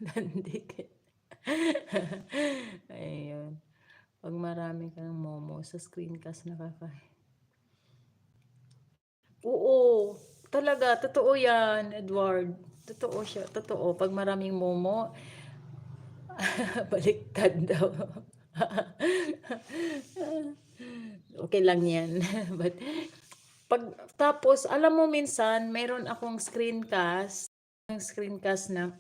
Nandikit. Ayun. Pag marami kang momo sa screencast oo, talaga totoo 'yan, Edward. Totoo siya, totoo. Pag maraming momo, baliktad daw. Okay lang 'yan. But pag tapos alam mo minsan meron akong screencast na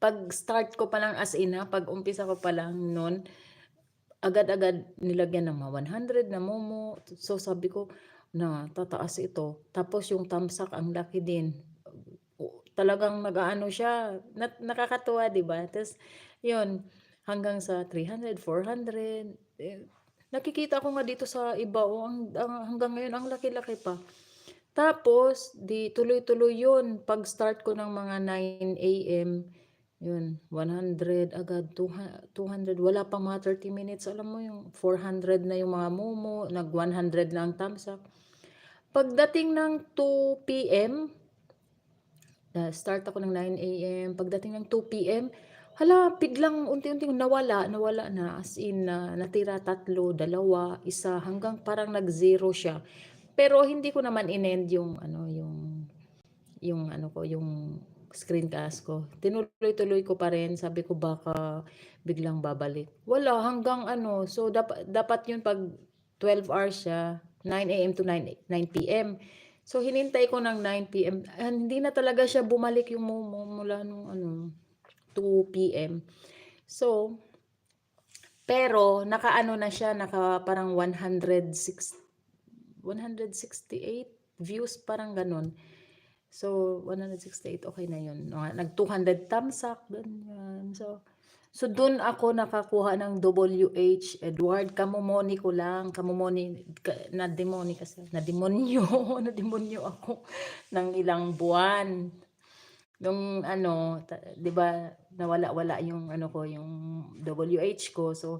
pag-start ko pa lang as in pag umpisa ko pa lang nun, agad-agad nilagyan ng mga 100 na momo. So sabi ko na tataas ito. Tapos yung tamsak ang laki din. Talagang nag-aano siya, nakakatuwa 'di ba? Tapos yun, hanggang sa 300, 400. Nakikita ko nga dito sa iba, hanggang ngayon ang laki-laki pa. Tapos, di tuloy-tuloy yun. Pag-start ko ng mga 9 a.m., yun, 100 agad, 200, wala pang mga 30 minutes. Alam mo yung 400 na yung mga momo, nag-100 na ang thumbs up. Pagdating ng 2 p.m., start ako ng 9 a.m., pagdating ng 2 p.m., hala, biglang unti-unting nawala na, as in, natira 3, 2, 1, hanggang parang nag-zero siya. Pero hindi ko naman inend yung ano ko, yung screencast ko. Tinuloy-tuloy ko pa rin. Sabi ko baka biglang babalik. Wala hanggang ano. So dapat yun pag 12 hours siya, 9 a.m. to 9 p.m. So hinintay ko ng 9 p.m. Hindi na talaga siya bumalik yung mula nung 2 p.m. So pero nakaano na siya, naka parang 168 views, parang ganun. So, 168, okay na yun. Nag 200 thumbs up, ganyan. So doon ako nakakuha ng WH, Edward. Kamumoni ko lang. Na-demoni kasi. Na-demonyo. Na-demonyo ako ng ilang buwan. Nung di ba, nawala-wala yung ko, yung WH ko. So,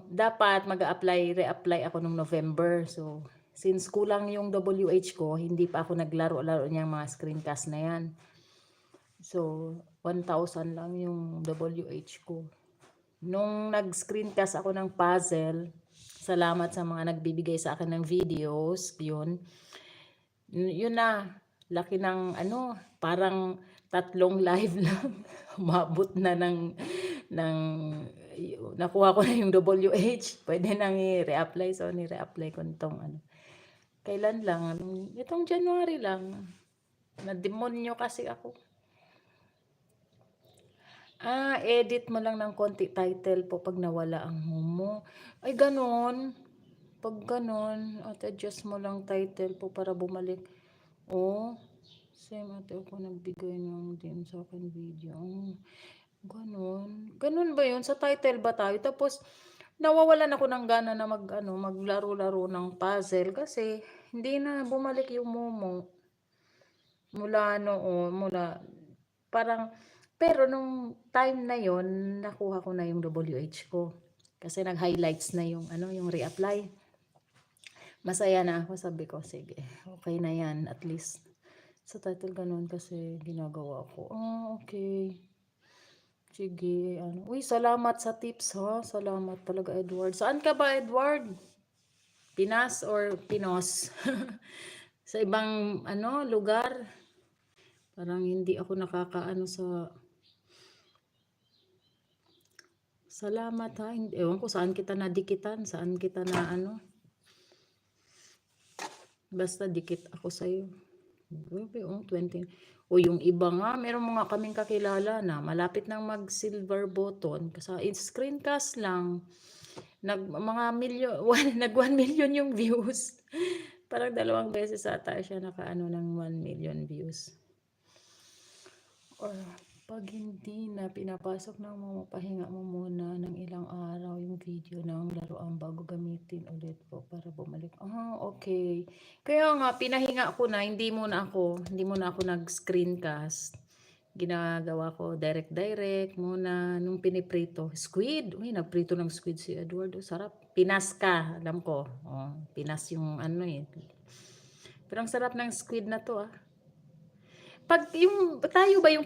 dapat reapply ako nung November. So, since kulang yung WH ko, hindi pa ako naglaro-laro niyang mga screencast na yan. So, 1,000 lang yung WH ko. Nung nag-screencast ako ng puzzle, salamat sa mga nagbibigay sa akin ng videos, yun na, laki ng parang 3 live lang, umabot na ng nakuha ko na yung WH, pwede nang i-reapply. So, ni-reapply ko nitong kailan lang, itong January lang, na-demonyo kasi ako. Edit mo lang ng konti title po pag nawala ang momo. Ay, ganon. Pag ganon, adjust mo lang title po para bumalik. Same ate ako nagbigay ng din sa akin video. Ganon. Ganon ba yun? Sa title ba tayo? Tapos, nawawalan ako ng gana na maglaro-laro ng puzzle kasi hindi na bumalik yung momo. Parang, pero nung time na yon nakuha ko na yung WH ko. Kasi nag-highlights na yung yung reapply. Masaya na ako, sabi ko, sige, okay na yan, at least. Sa title ganun kasi ginagawa ko. Okay. Sige, Uy, salamat sa tips ha. Salamat talaga, Edward. Saan ka ba, Edward? Pinas or Pinos? Sa ibang lugar? Parang hindi ako nakakaano sa... Salamat ha. Ewan ko saan kita nadikitan, saan kita na Basta dikit ako sa'yo. Grabe, 20. O yung iba nga, meron mga kaming kakilala na malapit nang mag silver button. Kasi screencast lang. Mga milyon, nag 1 million yung views. Parang 2 beses ata siya nakaano ng 1 million views. Or pag hindi na pinapasok ng pahinga mo muna ng ilang araw yung video ng laruan bago gamitin ulit po para bumalik. Okay. Kaya nga pinahinga ko na, hindi muna ako nag-screencast. Ginagawa ko direct muna nung piniprito. Squid. Uy, nagprito ng squid si Edward. Sarap. Pinas ka, alam ko. Pinas yung Pero ang sarap ng squid na to. Pag tayo ba yung